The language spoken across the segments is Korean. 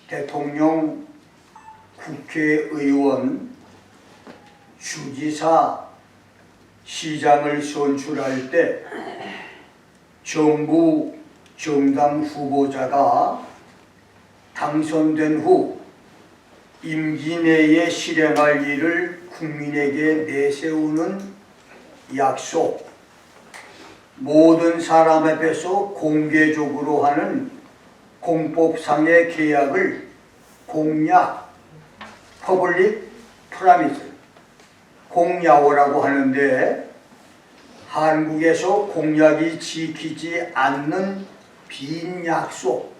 대통령, 국회의원, 주지사, 시장을 선출할 때 정부 정당 후보자가 당선된 후 임기 내에 실행할 일을 국민에게 내세우는 약속, 모든 사람 앞에서 공개적으로 하는 공법상의 계약을 공약, 퍼블릭 프라미스, 공야오라고 하는데, 한국에서 공약이 지키지 않는 빈 약속,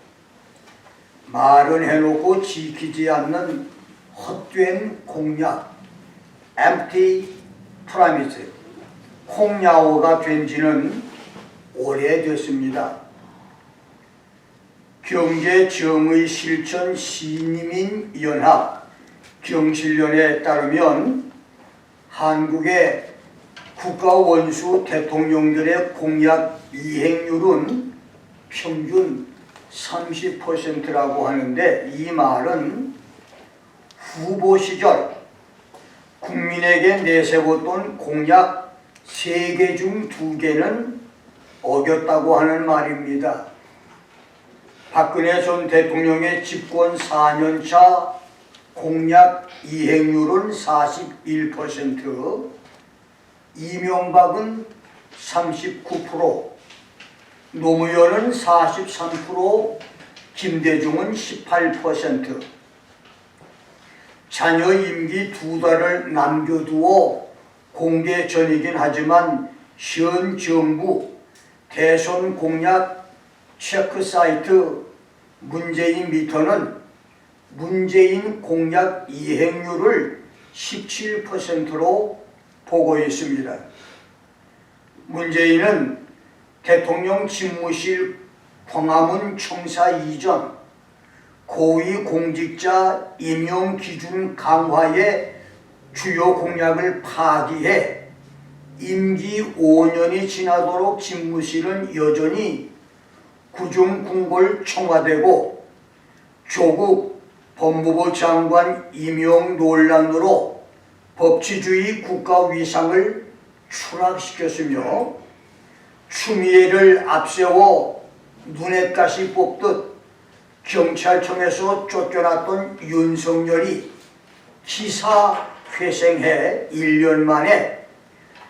말은 해놓고 지키지 않는 헛된 공약, empty promise, 공야오가 된 지는 오래됐습니다. 경제정의실천시민연합 경실련에 따르면 한국의 국가원수 대통령들의 공약 이행률은 평균 30%라고 하는데, 이 말은 후보 시절 국민에게 내세웠던 공약 3개 중 2개는 어겼다고 하는 말입니다. 박근혜 전 대통령의 집권 4년차 공약 이행률은 41%, 이명박은 39%, 노무현은 43%, 김대중은 18%. 자녀 임기 2달을 남겨두어 공개 전이긴 하지만 현 정부 대선 공약 체크 사이트 문재인 미터는 문재인 공약 이행률을 17%로 보고 있습니다. 문재인은 대통령 집무실 광화문 청사 이전, 고위공직자 임용 기준 강화의 주요 공약을 파기해 임기 5년이 지나도록 집무실은 여전히 구중궁궐 청와대고, 조국 법무부 장관 임용 논란으로 법치주의 국가 위상을 추락시켰으며, 추미애를 앞세워 눈엣가시 뽑듯 경찰청에서 쫓겨났던 윤석열이 기사회생해 1년 만에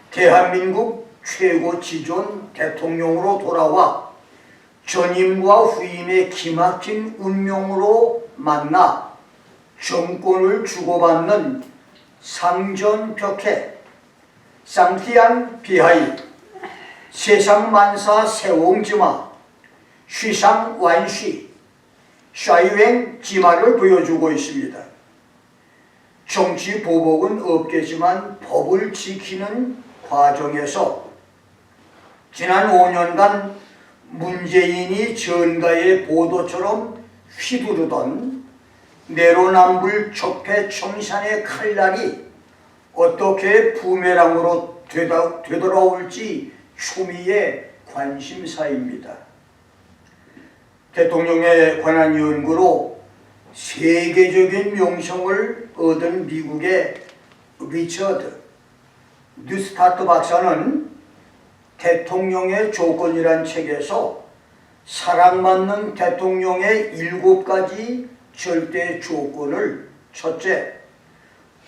대한민국 최고 지존 대통령으로 돌아와 전임과 후임의 기막힌 운명으로 만나 정권을 주고받는 상전벽해, 쌍티안 비하이, 세상만사 세옹지마, 쉬상완쉬, 샤이웽지마를 보여주고 있습니다. 정치 보복은 없겠지만 법을 지키는 과정에서 지난 5년간 문재인이 전가의 보도처럼 휘두르던 내로남불 적폐청산의 칼날이 어떻게 부메랑으로 되돌아올지 초미의 관심사입니다. 대통령에 관한 연구로 세계적인 명성을 얻은 미국의 리처드 뉴스타트 박사는 대통령의 조건이란 책에서 사랑받는 대통령의 7가지 절대 조건을, 첫째,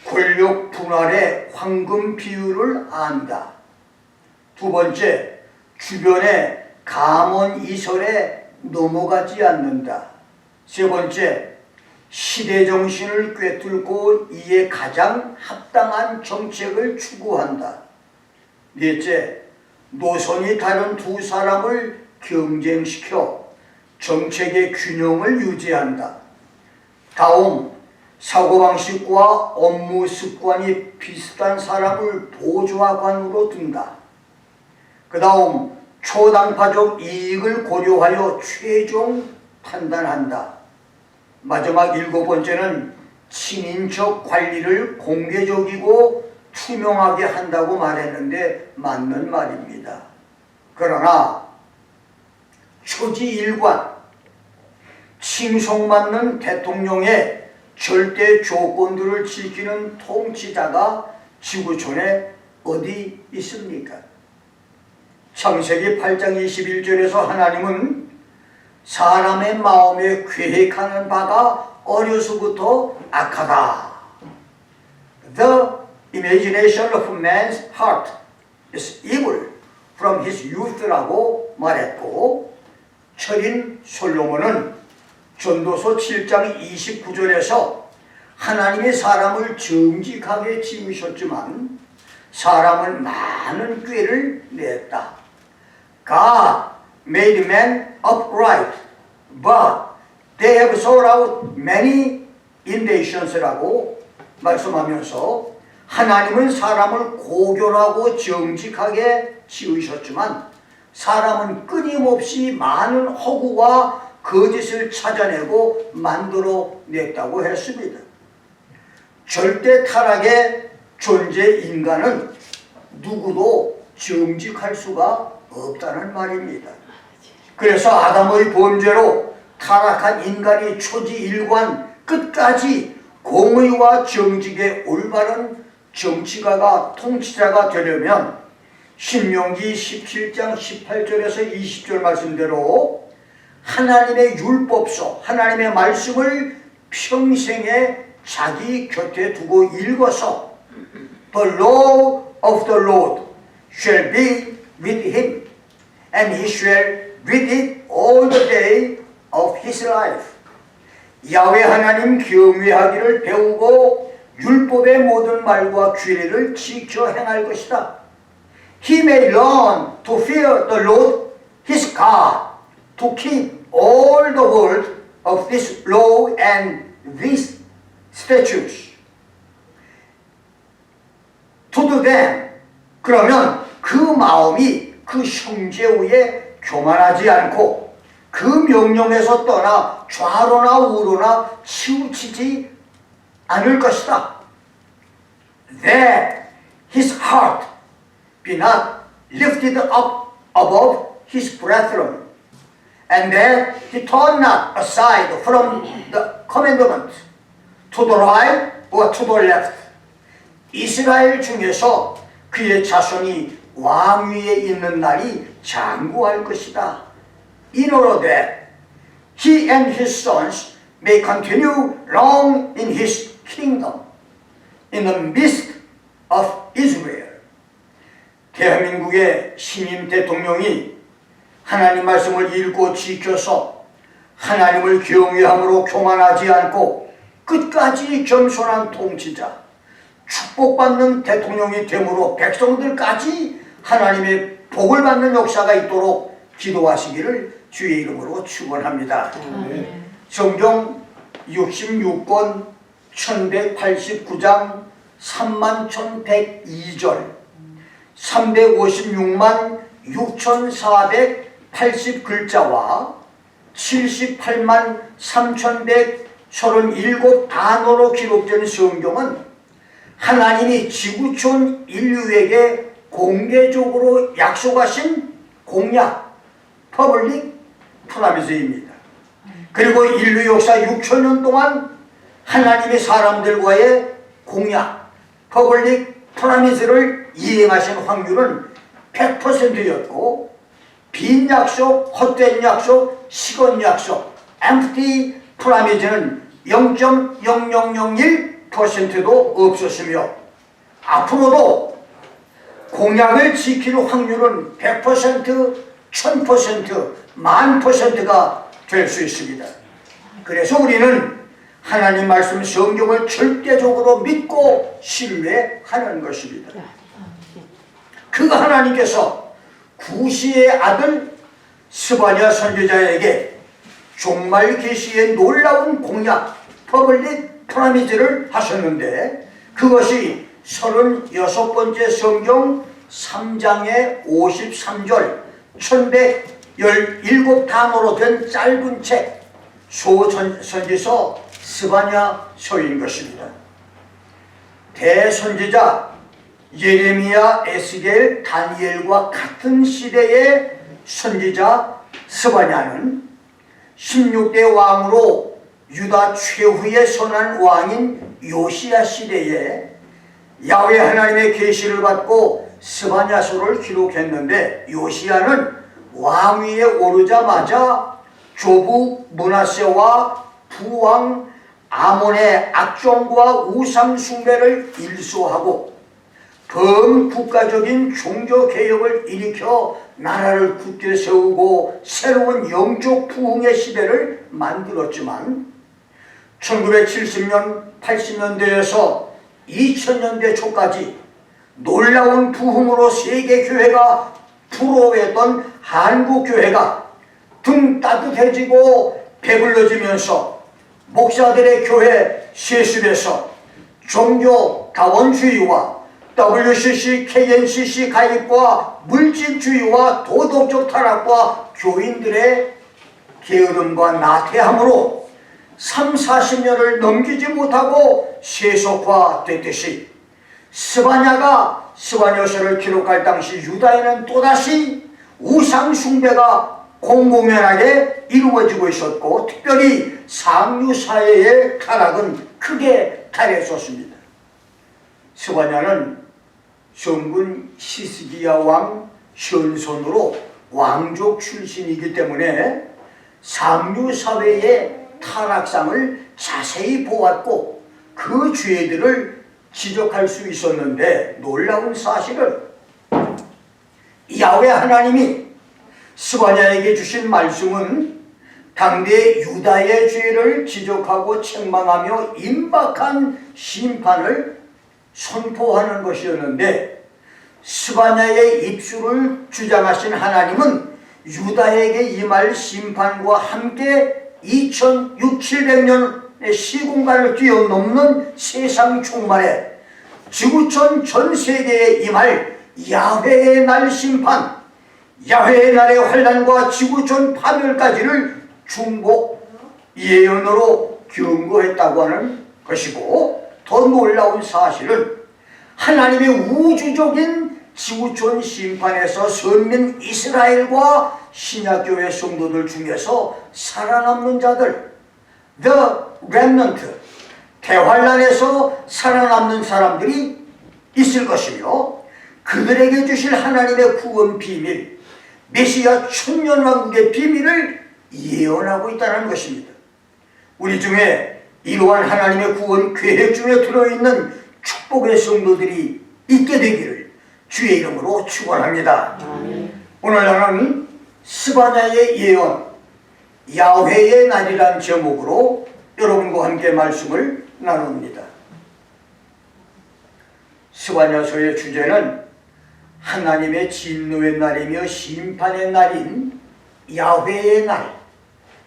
권력 분할의 황금 비율을 안다. 두 번째, 주변의 감언 이설에 넘어가지 않는다. 세 번째, 시대 정신을 꿰뚫고 이에 가장 합당한 정책을 추구한다. 넷째, 노선이 다른 두 사람을 경쟁시켜 정책의 균형을 유지한다. 다음, 사고방식과 업무 습관이 비슷한 사람을 보좌관으로 둔다. 그 다음, 초당파적 이익을 고려하여 최종 판단한다. 마지막 7번째는 친인척 관리를 공개적이고 투명하게 한다고 말했는데 맞는 말입니다. 그러나 초지일관, 칭송받는 대통령의 절대 조건들을 지키는 통치자가 지구촌에 어디 있습니까? 창세기 8장 21절에서 하나님은 사람의 마음에 계획하는 바가 어려서부터 악하다. The imagination of man's heart is evil from his youth라고 말했고, 철인 솔로몬은 전도서 7장 29절에서 하나님이 사람을 정직하게 지으셨지만 사람은 많은 꾀를 냈다. God made man upright, but they have sought out many innovations라고 말씀하면서 하나님은 사람을 고결하고 정직하게 지으셨지만 사람은 끊임없이 많은 허구와 거짓을 찾아내고 만들어냈다고 했습니다. 절대 타락의 존재 인간은 누구도 정직할 수가 없다는 말입니다. 그래서 아담의 범죄로 타락한 인간이 초지일관 끝까지 공의와 정직의 올바른 정치가가 통치자가 되려면 신명기 17장 18절에서 20절 말씀대로 하나님의 율법서, 하나님의 말씀을 평생에 자기 곁에 두고 읽어서 The law of the Lord shall be with him, and he shall read it all the day of his life. 야훼 하나님 경외하기를 배우고 율법의 모든 말과 규례를 지켜 행할 것이다. He may learn to fear the Lord his God, to keep all the word of this law and these statutes. To do them. 그러면 그 마음이 그 형제의 교만하지 않고 그 명령에서 떠나 좌로나 우로나 치우치지 않을 것이다. That his heart be not lifted up above his brethren, and that he turn not aside from the commandment to the right or to the left. 이스라엘 중에서 그의 자손이 왕위에 있는 날이 장구할 것이다. In order that he and his sons may continue long in his kingdom, in the midst of Israel. 대한민국의 신임 대통령이 하나님 말씀을 읽고 지켜서 하나님을 경외함으로 교만하지 않고 끝까지 겸손한 통치자, 축복받는 대통령이 되므로 백성들까지 하나님의 복을 받는 역사가 있도록 기도하시기를 주의 이름으로 축원합니다. 성경 66권 1189장 31,102절 356만 6,480글자와 78만 3,137 단어로 기록된 성경은 하나님이 지구촌 인류에게 공개적으로 약속하신 공약, 퍼블릭 프라미스입니다. 그리고 인류 역사 6,000년 동안 하나님의 사람들과의 공약, 퍼블릭 프라미스를 이행하신 확률은 100%였고 빈 약속, 헛된 약속, 시건 약속, empty 프라미스는 0.0001%도 없었으며 앞으로도 공약을 지키는 확률은 100%, 1000%, 10,000%가 될 수 있습니다. 그래서 우리는 하나님 말씀 성경을 절대적으로 믿고 신뢰하는 것입니다. 그 하나님께서 구시의 아들 스바냐 선지자에게 종말 계시의 놀라운 공약, 퍼블릭 프라미즈를 하셨는데 그것이 36번째 성경 3장의 53절 1117단어로 된 짧은 책 소선지서 스바냐서인 것입니다. 대선지자 예레미야, 에스겔, 다니엘과 같은 시대의 선지자 스바냐는 16대 왕으로 유다 최후의 선한 왕인 요시야 시대에 야훼 하나님의 계시를 받고 스바냐서를 기록했는데, 요시야는 왕위에 오르자마자 조부 므낫세와 부왕 아몬의 악종과 우상 숭배를 일소하고 범국가적인 종교개혁을 일으켜 나라를 굳게 세우고 새로운 영적 부흥의 시대를 만들었지만 1970년, 80년대에서 2000년대 초까지 놀라운 부흥으로 세계교회가 부러워했던 한국교회가 등 따뜻해지고 배불러지면서 목사들의 교회 세습에서 종교 다원주의와 WCC, KNCC 가입과 물질주의와 도덕적 타락과 교인들의 게으름과 나태함으로 30-40년을 넘기지 못하고 세속화됐듯이 스바냐가 스바냐서를 기록할 당시 유다에는 또다시 우상 숭배가 공공연하게 이루어지고 있었고, 특별히 상류 사회의 타락은 크게 달했었습니다. 스바냐는 성군 히스기야 왕 현손으로 왕족 출신이기 때문에 상류 사회의 타락상을 자세히 보았고 그 죄들을 지적할 수 있었는데, 놀라운 사실은 야훼 하나님이 스바냐에게 주신 말씀은 당대 유다의 죄를 지적하고 책망하며 임박한 심판을 선포하는 것이었는데, 스바냐의 입술을 주장하신 하나님은 유다에게 임할 심판과 함께 2600-700년의 시공간을 뛰어넘는 세상 총말에 지구촌 전 세계에 임할 야훼의 날 심판, 야훼의 날의 환난과 지구촌 파멸까지를 중복 예언으로 경고했다고 하는 것이고, 더 놀라운 사실은 하나님의 우주적인 지구촌 심판에서 선민 이스라엘과 신약교회 성도들 중에서 살아남는 자들, The Remnant, 대환란에서 살아남는 사람들이 있을 것이며, 그들에게 주실 하나님의 구원 비밀, 메시아 천년왕국의 비밀을 예언하고 있다는 것입니다. 우리 중에 이러한 하나님의 구원 계획 중에 들어있는 축복의 성도들이 있게 되기를 주의 이름으로 축원합니다. 오늘 나는 스바냐의 예언, 야훼의 날이란 제목으로 여러분과 함께 말씀을 나눕니다. 스바냐서의 주제는 하나님의 진노의 날이며 심판의 날인 야훼의 날,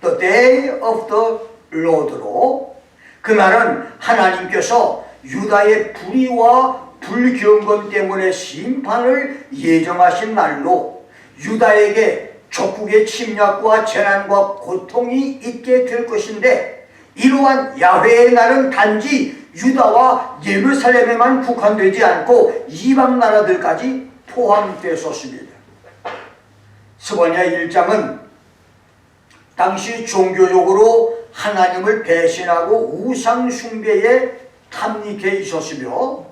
The Day of the Lord로, 그날은 하나님께서 유다의 불의와 불경건 때문에 심판을 예정하신 날로 유다에게 적국의 침략과 재난과 고통이 있게 될 것인데, 이러한 야훼의 날은 단지 유다와 예루살렘에만 국한되지 않고 이방 나라들까지 포함되었습니다. 스바냐 1장은 당시 종교적으로 하나님을 배신하고 우상 숭배에 탐닉해 있었으며,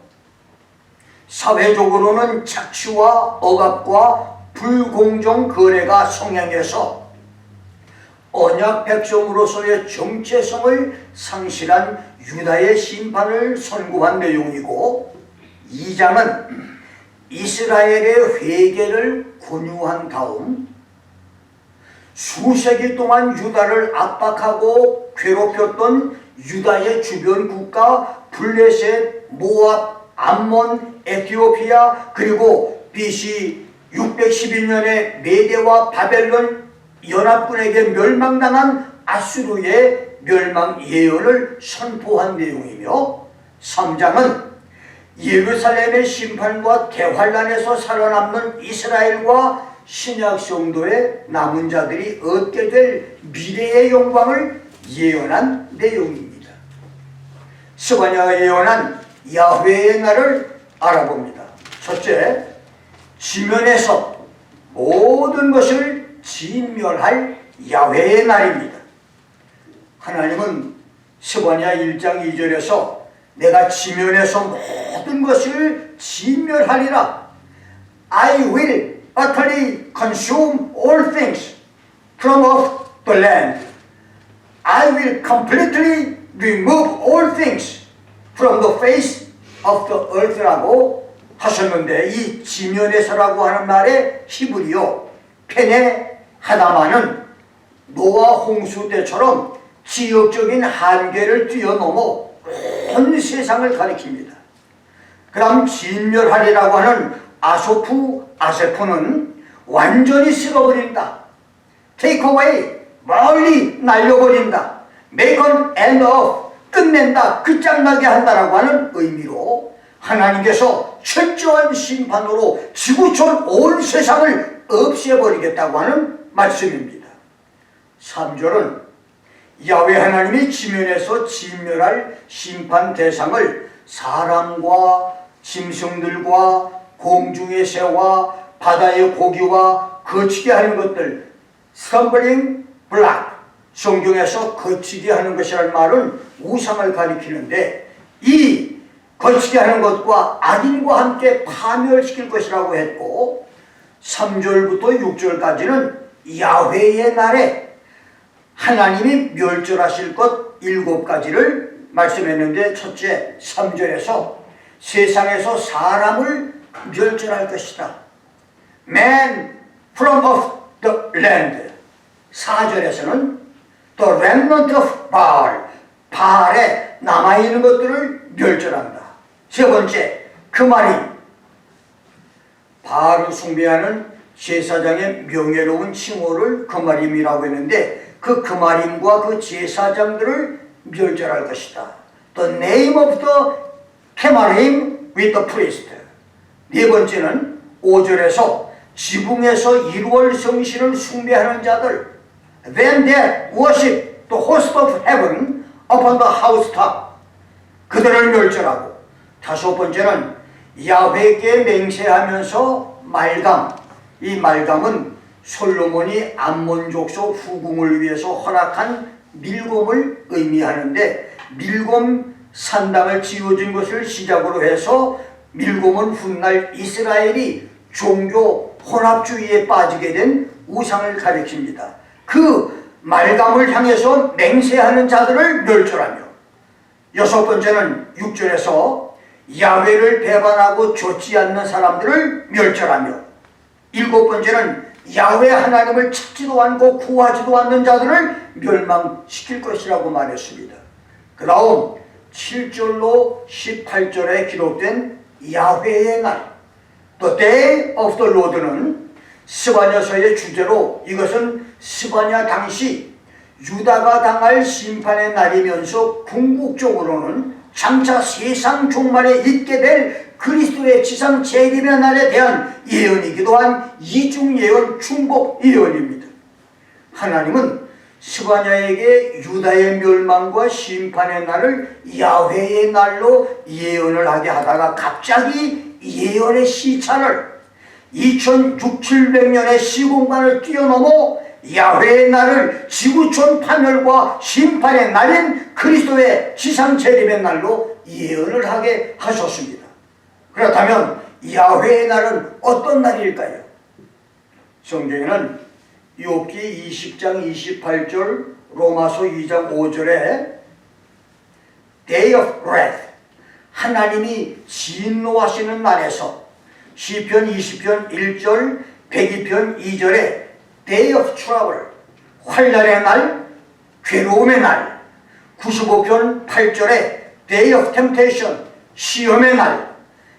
사회적으로는 착취와 억압과 불공정 거래가 성행해서 언약 백성으로서의 정체성을 상실한 유다의 심판을 선고한 내용이고, 2장은 이스라엘의 회개를 권유한 다음 수세기 동안 유다를 압박하고 괴롭혔던 유다의 주변 국가 블레셋, 모압, 암몬, 에티오피아, 그리고 BC 611년에 메대와 바벨론 연합군에게 멸망당한 아수르의 멸망 예언을 선포한 내용이며, 3장은 예루살렘의 심판과 대환란에서 살아남는 이스라엘과 신약 성도의 남은 자들이 얻게 될 미래의 영광을 예언한 내용입니다. 스바냐가 예언한 야훼의 날을 알아봅니다. 첫째, 지면에서 모든 것을 진멸할 야훼의 날입니다. 하나님은 스바냐 1장 2절에서 내가 지면에서 모든 것을 진멸하리라. I will utterly consume all things from off the land. I will completely remove all things from the face of the earth라고 하셨는데, 이 지면에서라고 하는 말의 히브리어 페네 하다마는 노아 홍수 때처럼 지역적인 한계를 뛰어넘어 온 세상을 가리킵니다. 그 다음 진멸하리라고 하는 아소프 아세프는 완전히 쓸어버린다. take away, 멀리 날려버린다. make an end of, 끝낸다, 끝장나게 한다라고 하는 의미로 하나님께서 철저한 심판으로 지구촌 온 세상을 없애버리겠다고 하는 말씀입니다. 3절은 야훼 하나님이 지면에서 진멸할 심판 대상을 사람과 짐승들과 공중의 새와 바다의 고기와 거치게 하는 것들, stumbling block, 성경에서 거치게 하는 것이라는 말은 우상을 가리키는데, 이 거치게 하는 것과 악인과 함께 파멸시킬 것이라고 했고, 3절부터 6절까지는 야훼의 날에 하나님이 멸절하실 것 7가지를 말씀했는데, 첫째 3절에서 세상에서 사람을 멸절할 것이다. Man from off the land. 4절에서는 the remnant of Baal, 바알에 남아있는 것들을 멸절한다. 세 번째, 그마림. 바알을 숭배하는 제사장의 명예로운 칭호를 그마림이라고 했는데, 그 그마림과 그 제사장들을 멸절할 것이다. The name of the Kemarim with the priest. 네 번째는 5절에서 지붕에서 1월 성신을 숭배하는 자들, then they worship the host of heaven upon the housetop. 그들을 멸절하고, 5번째는 야훼께 맹세하면서 말감. 이 말감은 솔로몬이 암몬 족속 후궁을 위해서 허락한 밀곰을 의미하는데, 밀곰 산당을 지어준 것을 시작으로 해서 밀곰은 훗날 이스라엘이 종교 혼합주의에 빠지게 된 우상을 가리킵니다. 그 말감을 향해서 맹세하는 자들을 멸절하며, 6번째는 6절에서 야훼를 배반하고 좇지 않는 사람들을 멸절하며, 7번째는 야훼 하나님을 찾지도 않고 구하지도 않는 자들을 멸망시킬 것이라고 말했습니다. 그 다음 7절로 18절에 기록된 야훼의 날, The Day of the Lord는 스바냐서의 주제로, 이것은 스바냐 당시 유다가 당할 심판의 날이면서 궁극적으로는 장차 세상 종말에 있게 될 그리스도의 지상 재림의 날에 대한 예언이기도 한 이중 예언, 중복 예언입니다. 하나님은 스바냐에게 유다의 멸망과 심판의 날을 야훼의 날로 예언을 하게 하다가 갑자기 예언의 시차를 2600년의 시공간을 뛰어넘어 야훼의 날을 지구촌 파멸과 심판의 날인 그리스도의 지상 재림의 날로 예언을 하게 하셨습니다. 그렇다면 야훼의 날은 어떤 날일까요? 성경에는 욥기 20장 28절, 로마서 2장 5절에 Day of Wrath, 하나님이 진노하시는 날에서, 시편 20편 1절, 102편 2절에 Day of Trouble, 환난의 날, 괴로움의 날, 95편 8절에 Day of Temptation, 시험의 날,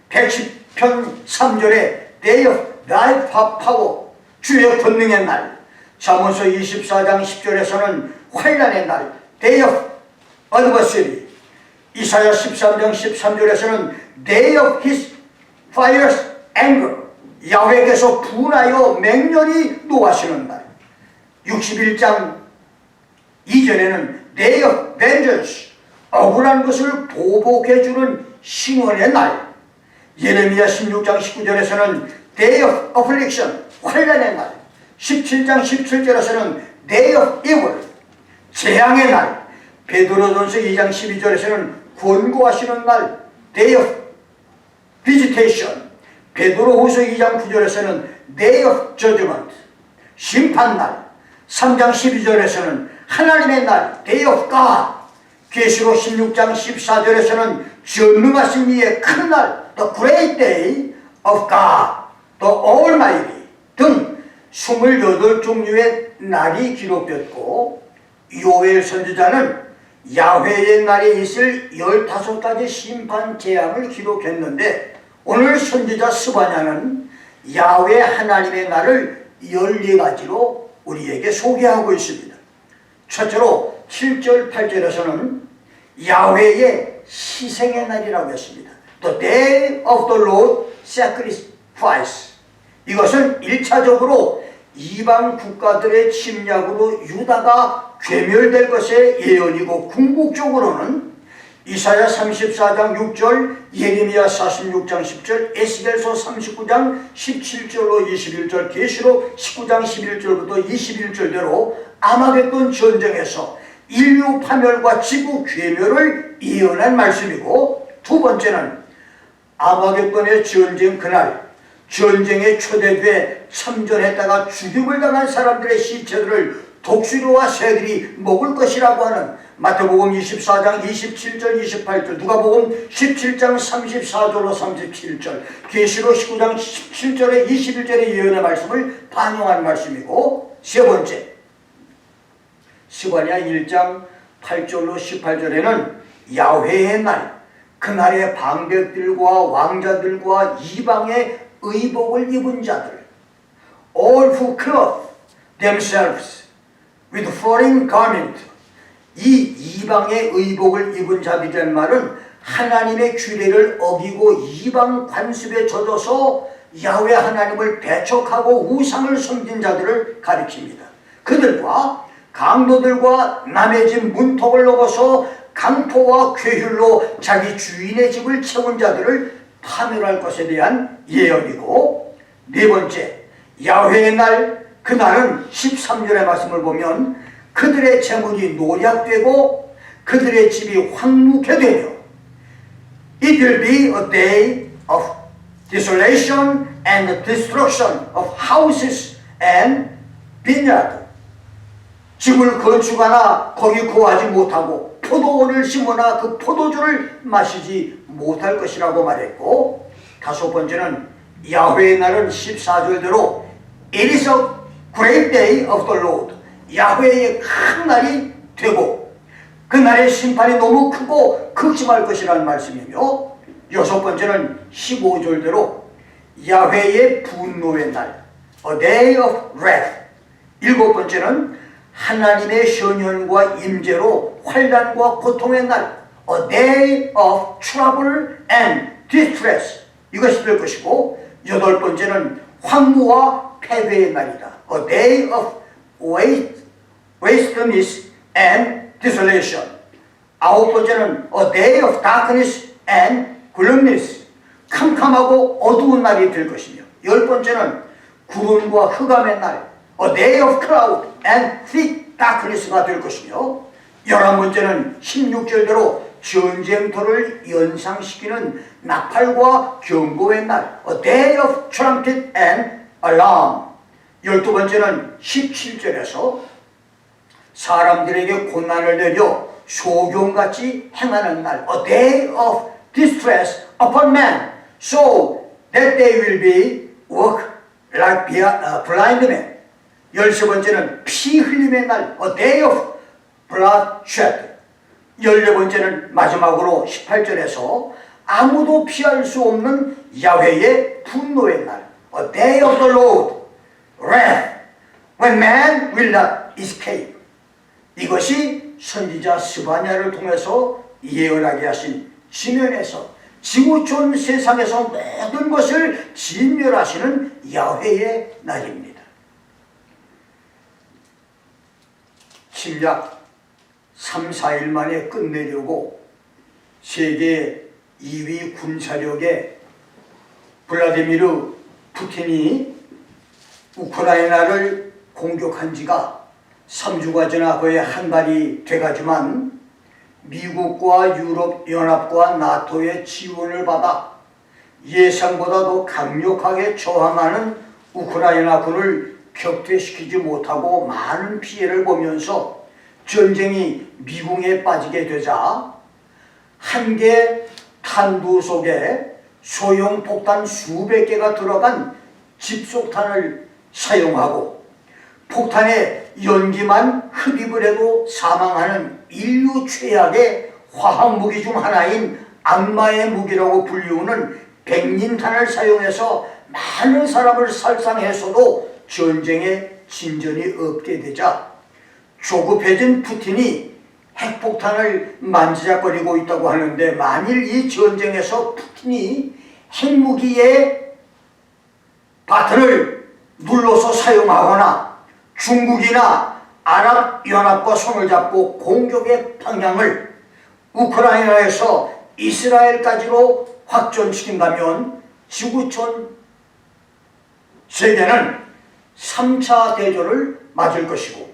110편 3절에 Day of Thy Power, 주의 권능의 날, 잠언서 24장 10절에서는 환난의 날, Day of Adversity, 이사야 13장 13절에서는 Day of His Fierce Anger, 야훼께서 분하여 맹렬히 노하시는 날, 61장 2절에는 Day of Vengeance, 억울한 것을 보복해주는 신원의 날, 예레미야 16장 19절에서는 Day of Affliction, 환난의 날, 17장 17절에서는 Day of Evil, 재앙의 날, 베드로전서 2장 12절에서는 권고하시는 날, Day of Visitation. 베드로후서 2장 9절에서는 Day of Judgment, 심판날. 3장 12절에서는 하나님의 날, Day of God. 계시록 16장 14절에서는 전능하신 이의 큰 날, The Great Day of God, The Almighty 등 28종류의 날이 기록됐고, 요엘 선지자는 야훼의 날에 있을 15가지 심판 재앙을 기록했는데, 오늘 선지자 스바냐는 야훼 하나님의 날을 14가지로 우리에게 소개하고 있습니다. 첫째로 7절 8절에서는 야훼의 희생의 날이라고 했습니다. The day of the Lord sacrifice. 이것은 1차적으로 이방 국가들의 침략으로 유다가 괴멸될 것의 예언이고, 궁극적으로는 이사야 34장 6절, 예레미야 46장 10절, 에스겔서 39장 17절로 21절, 계시록 19장 11절부터 21절대로 아마겟돈 전쟁에서 인류 파멸과 지구 괴멸을 예언한 말씀이고, 두 번째는 아마겟돈의 전쟁 그날 전쟁에 초대돼 참전했다가 죽임을 당한 사람들의 시체들을 독수리와 새들이 먹을 것이라고 하는 마태복음 24장 27절 28절, 누가복음 17장 34절로 37절, 계시록 19장 17절에 21절의 예언의 말씀을 반영한 말씀이고, 세 번째 스바냐 1장 8절로 18절에는 야훼의 날, 그날의 방백들과 왕자들과 이방의 의복을 입은 자들, all who clothe themselves with foreign garment. 이 이방의 의복을 입은 자들이란 말은 하나님의 규례를 어기고 이방 관습에 젖어서 야훼 하나님을 배척하고 우상을 섬긴 자들을 가리킵니다. 그들과 강도들과 남의 집 문턱을 넘어서 강포와 괴휼로 자기 주인의 집을 채운 자들을 파멸할 것에 대한 예언이고, 네 번째 야훼의 날, 그날은 13절의 말씀을 보면 그들의 재물이 노략되고 그들의 집이 황무케 되며, It will be a day of desolation and destruction of houses and vineyard. 집을 건축하나 거기 거하지 못하고 포도원을 심으나 그 포도주를 마시지 못할 것이라고 말했고, 다섯 번째는 야훼의 날은 14절대로 It is a great day of the Lord. 야훼의 큰 날이 되고 그날의 심판이 너무 크고 극심할 것이라는 말씀이며, 여섯 번째는 15절대로 야훼의 분노의 날, A day of wrath. 일곱 번째는 하나님의 현현과 임재로 환난과 고통의 날, A day of trouble and distress. 이것이 될 것이고, 여덟 번째는 황무와 패배의 날이다, A day of wasteness and desolation. 아홉 번째는 A day of darkness and gloominess. 캄캄하고 어두운 날이 될 것이며, 열 번째는 구름과 흑암의 날, A day of cloud and thick darkness가 될 것이며, 11번째는 16절대로 전쟁터를 연상시키는 나팔과 경고의 날, A day of trumpet and alarm. 12번째는 17절에서 사람들에게 고난을 내려 소경같이 행하는 날, A day of distress upon man, so that they will be walk like blind men. 13번째는 피 흘림의 날, A day of bloodshed. 14번째는 마지막으로 18절에서 아무도 피할 수 없는 야훼의 분노의 날, A day of the Lord wrath, when man will not escape. 이것이 선지자 스바냐를 통해서 예언하게 하신 지면에서 지구촌 세상에서 모든 것을 진멸하시는 야훼의 날입니다. 침략 3, 4일 만에 끝내려고 세계 2위 군사력의 블라디미르 푸틴이 우크라이나를 공격한 지가 3주가 지나 거의 한 달이 돼가지만 미국과 유럽연합과 나토의 지원을 받아 예상보다 더 강력하게 저항하는 우크라이나군을 격퇴시키지 못하고 많은 피해를 보면서 전쟁이 미궁에 빠지게 되자 한 개 탄두 속에 소형 폭탄 수백 개가 들어간 집속탄을 사용하고 폭탄에 연기만 흡입을 해도 사망하는 인류 최악의 화학무기 중 하나인 악마의 무기라고 불리우는 백린탄을 사용해서 많은 사람을 살상했어도 전쟁에 진전이 없게 되자 조급해진 푸틴이 핵폭탄을 만지작거리고 있다고 하는데, 만일 이 전쟁에서 푸틴이 핵무기의 버튼을 눌러서 사용하거나 중국이나 아랍연합과 손을 잡고 공격의 방향을 우크라이나에서 이스라엘까지로 확전시킨다면 지구촌 세계는 3차 대전을 맞을 것이고,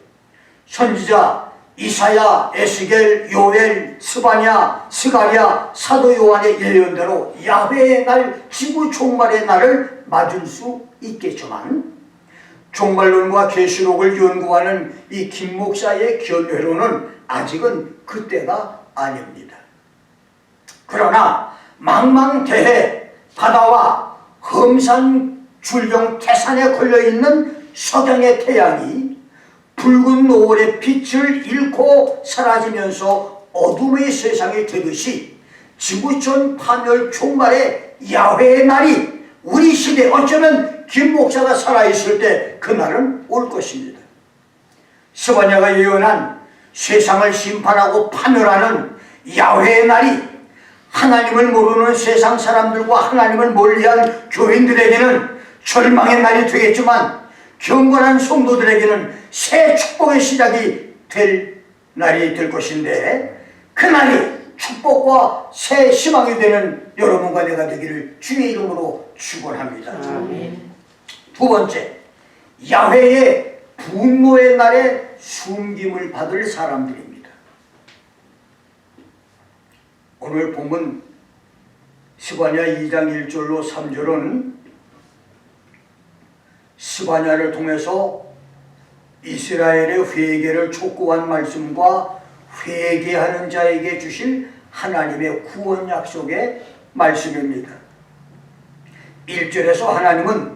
선지자 이사야, 에스겔, 요엘, 스바냐, 스가랴, 사도 요한의 예언대로 야훼의 날, 지구 종말의 날을 맞을 수 있겠지만, 종말론과 계시록을 연구하는 이 김 목사의 견해로는 아직은 그때가 아닙니다. 그러나 망망대해 바다와 험산 줄경 태산에 걸려있는 석양의 태양이 붉은 노을의 빛을 잃고 사라지면서 어둠의 세상이 되듯이 지구촌 파멸 종말의 야훼의 날이 우리 시대, 어쩌면 김 목사가 살아있을 때 그날은 올 것입니다. 스바냐가 예언한 세상을 심판하고 파멸하는 야훼의 날이 하나님을 모르는 세상 사람들과 하나님을 멀리한 교인들에게는 절망의 날이 되겠지만, 경건한 성도들에게는 새 축복의 시작이 될 날이 될 것인데, 그날이 축복과 새 희망이 되는 여러분과 내가 되기를 주의 이름으로 축원합니다. 두 번째, 야훼의 분노의 날에 숨김을 받을 사람들입니다. 오늘 본문 스바냐 2장 1절로 3절은 스바냐를 통해서 이스라엘의 회개를 촉구한 말씀과 회개하는 자에게 주실 하나님의 구원 약속의 말씀입니다. 1절에서 하나님은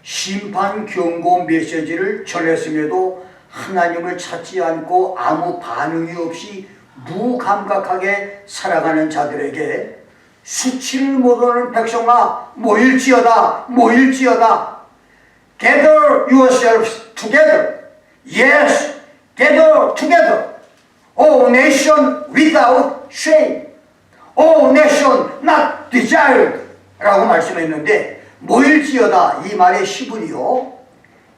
심판 경고 메시지를 전했음에도 하나님을 찾지 않고 아무 반응이 없이 무감각하게 살아가는 자들에게 수치를 모르는 백성아 모일지어다, 모일지어다. Gather yourselves together. Yes, gather together. O nation without shame. O nation not desired. 라고 말씀했는데, 모일지어다 이 말의 히브리어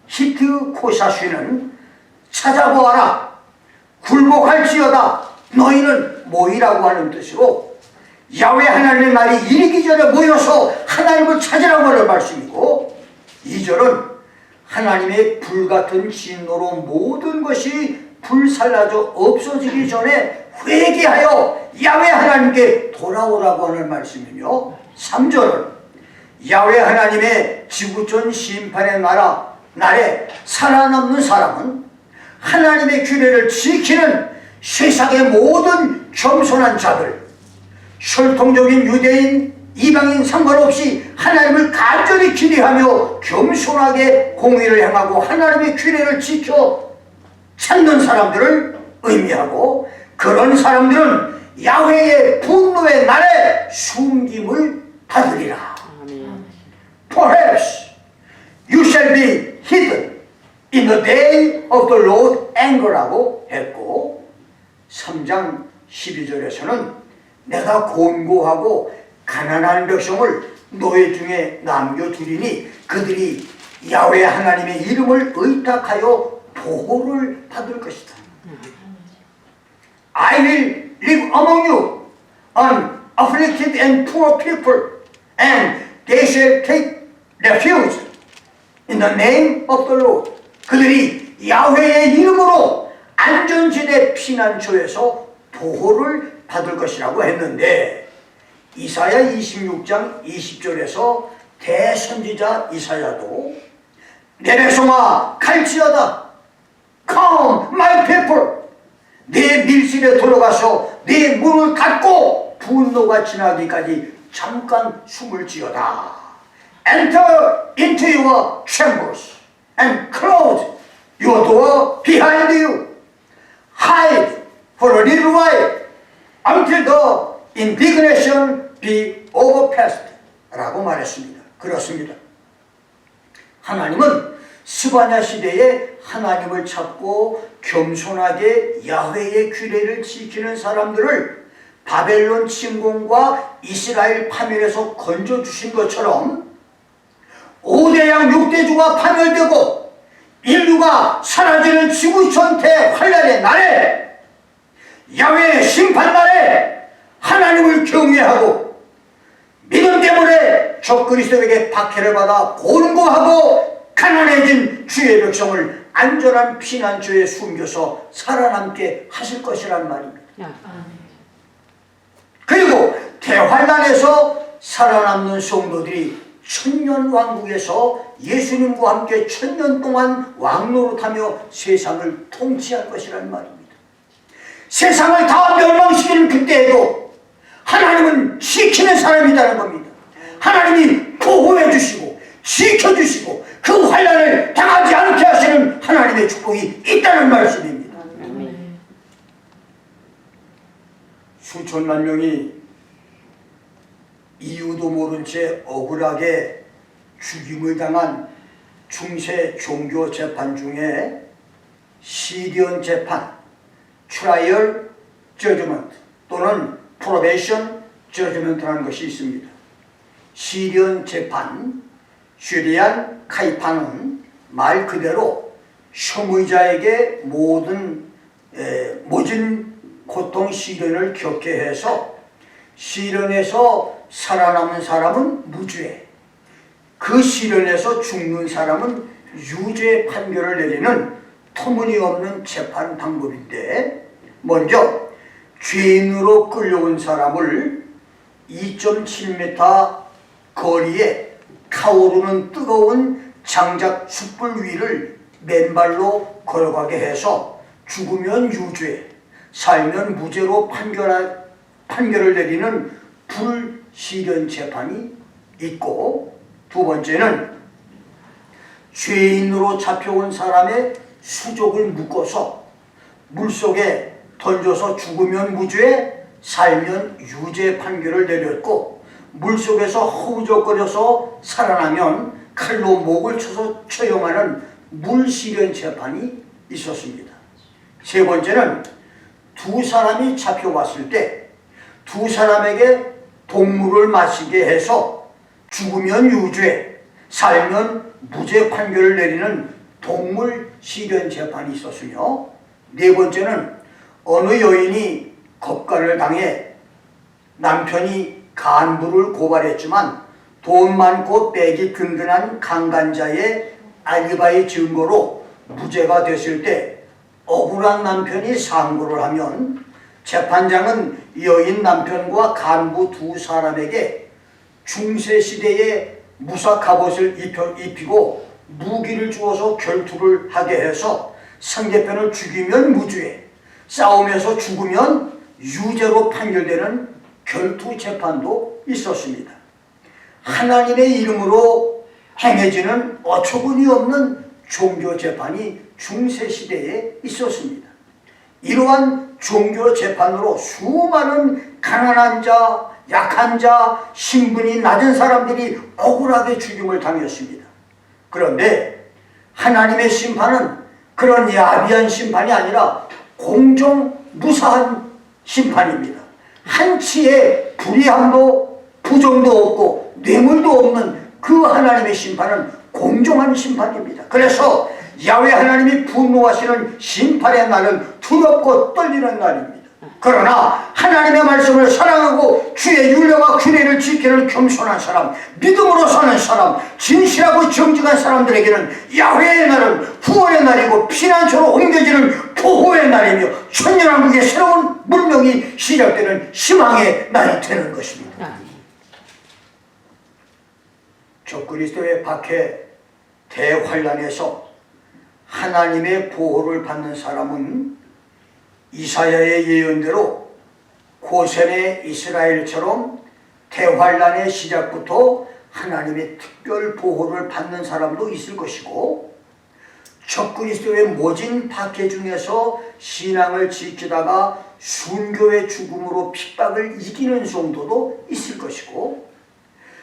히트 코샤쉬는 찾아보아라, 굴복할지어다, 너희는 모이라고 하는 뜻으로 야훼 하나님의 날이 이르기 전에 모여서 하나님을 찾으라고 하는 말씀이고, 2절은 하나님의 불같은 진노로 모든 것이 불살라져 없어지기 전에 회개하여 야훼 하나님께 돌아오라고 하는 말씀이며, 3절은 야훼 하나님의 지구촌 심판의 날에 살아남는 사람은 하나님의 규례를 지키는 세상의 모든 겸손한 자들, 혈통적인 유대인, 이방인 상관없이 하나님을 간절히 기대하며 겸손하게 공의를 행하고 하나님의 규례를 지켜 찾는 사람들을 의미하고, 그런 사람들은 야훼의 분노의 날에 숨김을 받으리라. Perhaps you shall be hidden in the day of the Lord's anger라고 했고, 3장 12절에서는 내가 곤고하고 가난한 백성을 너희 중에 남겨두리니 그들이 야훼 하나님의 이름을 의탁하여 보호를 받을 것이다. I will live among you, an afflicted and poor people, and they shall take refuge in the name of the Lord. 그들이 야훼의 이름으로 안전지대 피난처에서 보호를 받을 것이라고 했는데 이사야 26장 20절에서 대선지자 이사야도 내 백성아 갈지어다 Come my people 내 밀실에 들어가서 내 문을 닫고 분노가 지나기까지 잠깐 숨을 지어다 Enter into your chambers and close your door behind you Hide for a little while until the indignation be overpassed 라고 말했습니다. 그렇습니다. 하나님은 스바냐 시대에 하나님을 찾고 겸손하게 야훼의 규례를 지키는 사람들을 바벨론 침공과 이스라엘 파멸에서 건져주신 것처럼 5대양 6대주가 파멸되고 인류가 사라지는 지구촌태 환란의 날에 야훼의 심판날에 하나님을 경외하고 믿음 때문에 적그리스도에게 박해를 받아 곤고하고 가난해진 주의 백성을 안전한 피난처에 숨겨서 살아남게 하실 것이란 말입니다. 그리고 대환란에서 살아남는 성도들이 천년왕국에서 예수님과 함께 천년 동안 왕노릇하며 세상을 통치할 것이란 말입니다. 세상을 다 멸망시키는 그때에도 하나님은 지키는 사람이라는 겁니다. 하나님이 보호해 주시고 지켜주시고 그 환난을 당하지 않게 하시는 하나님의 축복이 있다는 말씀입니다. 수천만 명이 이유도 모른 채 억울하게 죽임을 당한 중세 종교 재판 중에 시리언 재판, 트라이얼 저지먼트 또는 프로베이션 저지먼트라는 것이 있습니다. 시리언 재판, 슈리안 카이파는 말 그대로 소유자에게 모든 모진 고통 시련을 겪게 해서 시련에서 살아남은 사람은 무죄, 그 시련에서 죽는 사람은 유죄 판결을 내리는 터무니없는 재판 방법인데, 먼저 죄인으로 끌려온 사람을 2.7m 거리에 타오르는 뜨거운 장작 숯불 위를 맨발로 걸어가게 해서 죽으면 유죄, 살면 무죄로 판결을 내리는 불시련 재판이 있고, 두 번째는 죄인으로 잡혀온 사람의 수족을 묶어서 물속에 던져서 죽으면 무죄, 살면 유죄 판결을 내렸고, 물속에서 허우적거려서 살아나면 칼로 목을 쳐서 처형하는 물시련 재판이 있었습니다. 세 번째는 두 사람이 잡혀왔을 때 두 사람에게 독물을 마시게 해서 죽으면 유죄, 살면 무죄 판결을 내리는 독물 시련 재판이 있었으며, 네 번째는 어느 여인이 겁간을 당해 남편이 간부를 고발했지만 돈 많고 백이 든든한 강간자의 알리바이 증거로 무죄가 됐을 때 억울한 남편이 상고를 하면 재판장은 여인 남편과 간부 두 사람에게 중세시대의 무사 갑옷을 입히고 무기를 주어서 결투를 하게 해서 상대편을 죽이면 무죄, 싸움에서 죽으면 유죄로 판결되는 결투 재판도 있었습니다. 하나님의 이름으로 행해지는 어처구니 없는 종교 재판이 중세시대에 있었습니다. 이러한 종교 재판으로 수많은 가난한 자, 약한 자, 신분이 낮은 사람들이 억울하게 죽임을 당했습니다. 그런데 하나님의 심판은 그런 야비한 심판이 아니라 공정 무사한 심판입니다. 한치의 불의함도 부정도 없고 뇌물도 없는 그 하나님의 심판은 공정한 심판입니다. 그래서 야훼 하나님이 분노하시는 심판의 날은 두렵고 떨리는 날입니다. 그러나 하나님의 말씀을 사랑하고 주의 율례와 규례를 지키는 겸손한 사람, 믿음으로 사는 사람, 진실하고 정직한 사람들에게는 야훼의 날은 후원의 날이고 피난처로 옮겨지는 보호의 날이며 천년왕국의 새로운 문명이 시작되는 희망의 날이 되는 것입니다. 적그리스도의 박해 대환란에서 하나님의 보호를 받는 사람은 이사야의 예언대로 고센의 이스라엘처럼 대환란의 시작부터 하나님의 특별 보호를 받는 사람도 있을 것이고, 적그리스도의 모진 박해 중에서 신앙을 지키다가 순교의 죽음으로 핍박을 이기는 성도도 있을 것이고,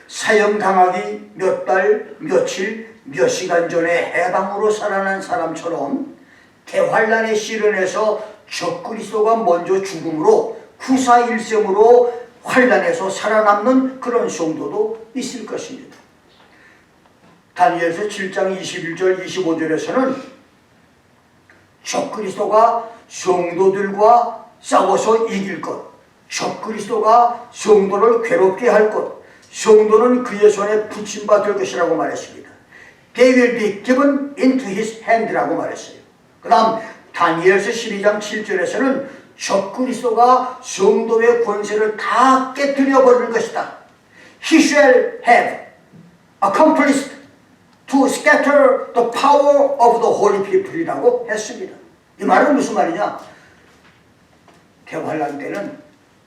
사형당하기 몇 달, 며칠, 몇 시간 전에 해방으로 살아난 사람처럼 대환란의 시련에서 적그리스도가 먼저 죽음으로 후사일생으로 환란에서 살아남는 그런 성도도 있을 것입니다. 다니엘서 7장 21절 25절에서는 적그리스도가 성도들과 싸워서 이길 것, 적그리스도가 성도를 괴롭게 할 것, 성도는 그의 손에 붙임받을 것이라고 말했습니다. They will be given into his hand라고 말했어요. 그 다음 다니엘서 12장 7절에서는 적그리스도가 성도의 권세를 다 깨뜨려 버릴 것이다. He shall have accomplished to scatter the power of the holy people이라고 했습니다. 이 말은 무슨 말이냐? 대환란 때는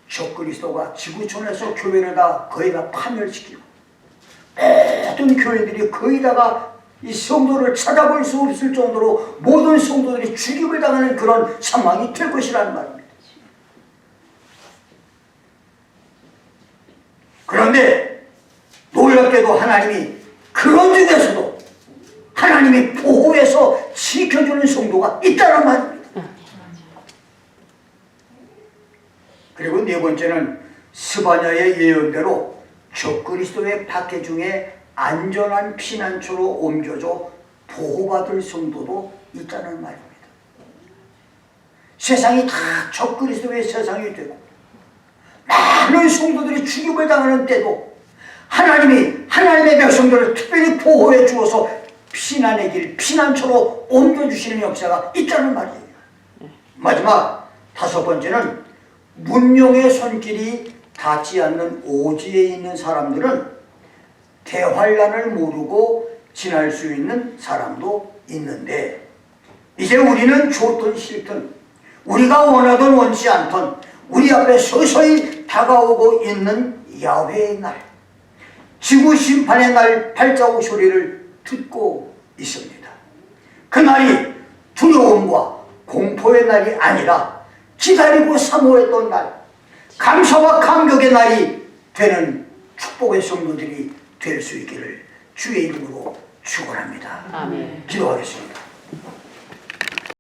적그리스도가 지구촌에서 교회를 다 거의 다 파멸시키고 모든 교회들이 거의 다가 이 성도를 찾아볼 수 없을 정도로 모든 성도들이 죽임을 당하는 그런 상황이 될 것이라는 말입니다. 그런데 놀랍게도 하나님이 그런 중에서도 하나님이 보호해서 지켜주는 성도가 있다는 말입니다. 그리고 네 번째는 스바냐의 예언대로 적그리스도의 박해 중에 안전한 피난처로 옮겨져 보호받을 성도도 있다는 말입니다. 세상이 다 적그리스도의 세상이 되고 많은 성도들이 죽임을 당하는 때도 하나님이 하나님의 백성들을 특별히 보호해 주어서 피난의 길, 피난처로 옮겨주시는 역사가 있다는 말이에요. 마지막 다섯 번째는 문명의 손길이 닿지 않는 오지에 있는 사람들은 대환란을 모르고 지날 수 있는 사람도 있는데, 이제 우리는 좋든 싫든 우리가 원하든 원치 않든 우리 앞에 서서히 다가오고 있는 야훼의 날, 지구 심판의 날 발자국 소리를 듣고 있습니다. 그 날이 두려움과 공포의 날이 아니라 기다리고 사모했던 날, 감사와 감격의 날이 되는 축복의 성도들이 될 수 있기를 주의 이름으로 축원합니다. 아멘. 기도하겠습니다.